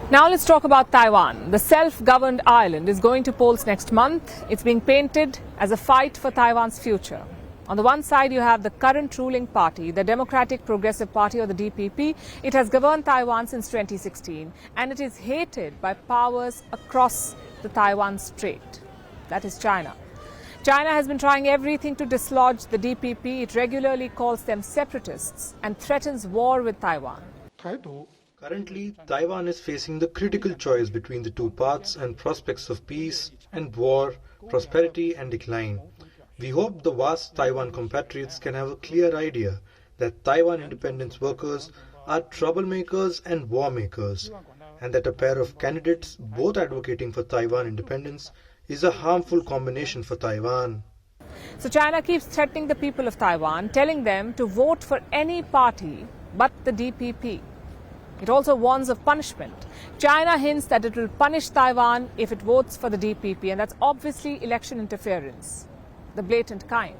Now let's talk about Taiwan. The self-governed island is going to polls next month. It's being painted as a fight for Taiwan's future. On the one side, you have the current ruling party, the Democratic Progressive Party, or the DPP. It has governed Taiwan since 2016, and it is hated by powers across the Taiwan Strait. That is China. China has been trying everything to dislodge the DPP. It regularly calls them separatists and threatens war with Taiwan. Currently, Taiwan is facing the critical choice between the two paths and prospects of peace and war, prosperity and decline. We hope the vast Taiwan compatriots can have a clear idea that Taiwan independence workers are troublemakers and war makers, and that a pair of candidates both advocating for Taiwan independence is a harmful combination for Taiwan. So China keeps threatening the people of Taiwan, telling them to vote for any party but the DPP. It also warns of punishment. China hints that it will punish Taiwan if it votes for the DPP, and that's obviously election interference, the blatant kind.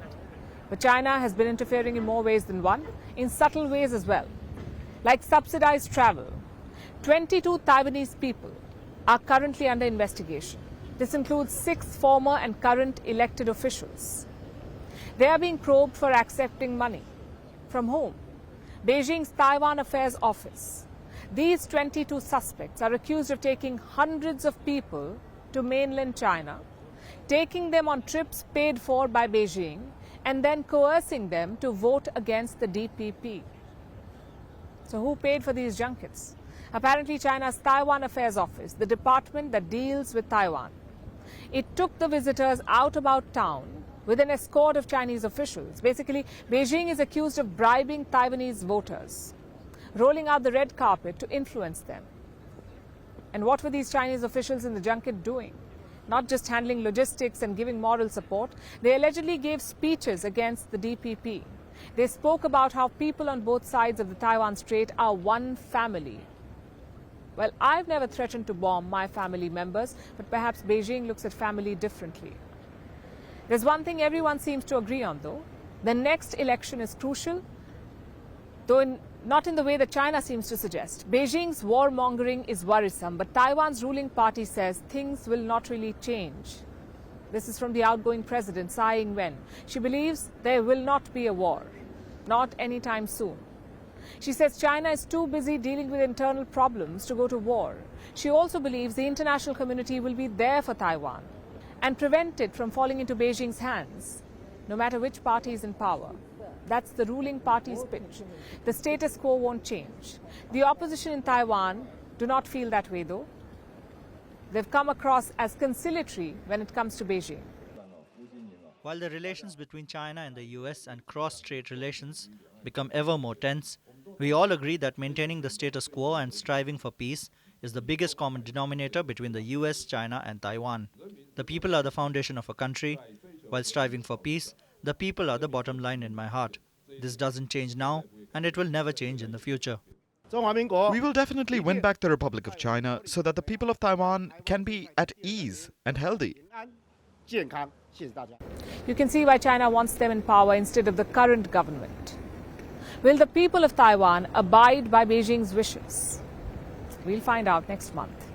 But China has been interfering in more ways than one, in subtle ways as well, like subsidized travel. 22 Taiwanese people are currently under investigation. This includes 6 former and current elected officials. They are being probed for accepting money. From whom? Beijing's Taiwan Affairs Office. These 22 suspects are accused of taking hundreds of people to mainland China, taking them on trips paid for by Beijing, and then coercing them to vote against the DPP. So who paid for these junkets? Apparently China's Taiwan Affairs Office, the department that deals with Taiwan. It took the visitors out about town with an escort of Chinese officials. Basically, Beijing is accused of bribing Taiwanese voters, rolling out the red carpet to influence them. And what were these Chinese officials in the junket doing? Not just handling logistics and giving moral support. They allegedly gave speeches against the DPP. They spoke about how people on both sides of the Taiwan Strait are one family. Well, I've never threatened to bomb my family members, but perhaps Beijing looks at family differently. There's one thing everyone seems to agree on, though. The next election is crucial, though not in the way that China seems to suggest. Beijing's warmongering is worrisome, but Taiwan's ruling party says things will not really change. This is from the outgoing president, Tsai Ing-wen. She believes there will not be a war, not anytime soon. She says China is too busy dealing with internal problems to go to war. She also believes the international community will be there for Taiwan and prevent it from falling into Beijing's hands, no matter which party is in power. That's the ruling party's pitch. The status quo won't change. The opposition in Taiwan do not feel that way, though. They've come across as conciliatory when it comes to Beijing. While the relations between China and the US and cross-strait relations become ever more tense, we all agree that maintaining the status quo and striving for peace is the biggest common denominator between the US, China and Taiwan. The people are the foundation of a country. While striving for peace, the people are the bottom line in my heart. This doesn't change now, and it will never change in the future. We will definitely win back the Republic of China so that the people of Taiwan can be at ease and healthy. You can see why China wants them in power instead of the current government. Will the people of Taiwan abide by Beijing's wishes? We'll find out next month.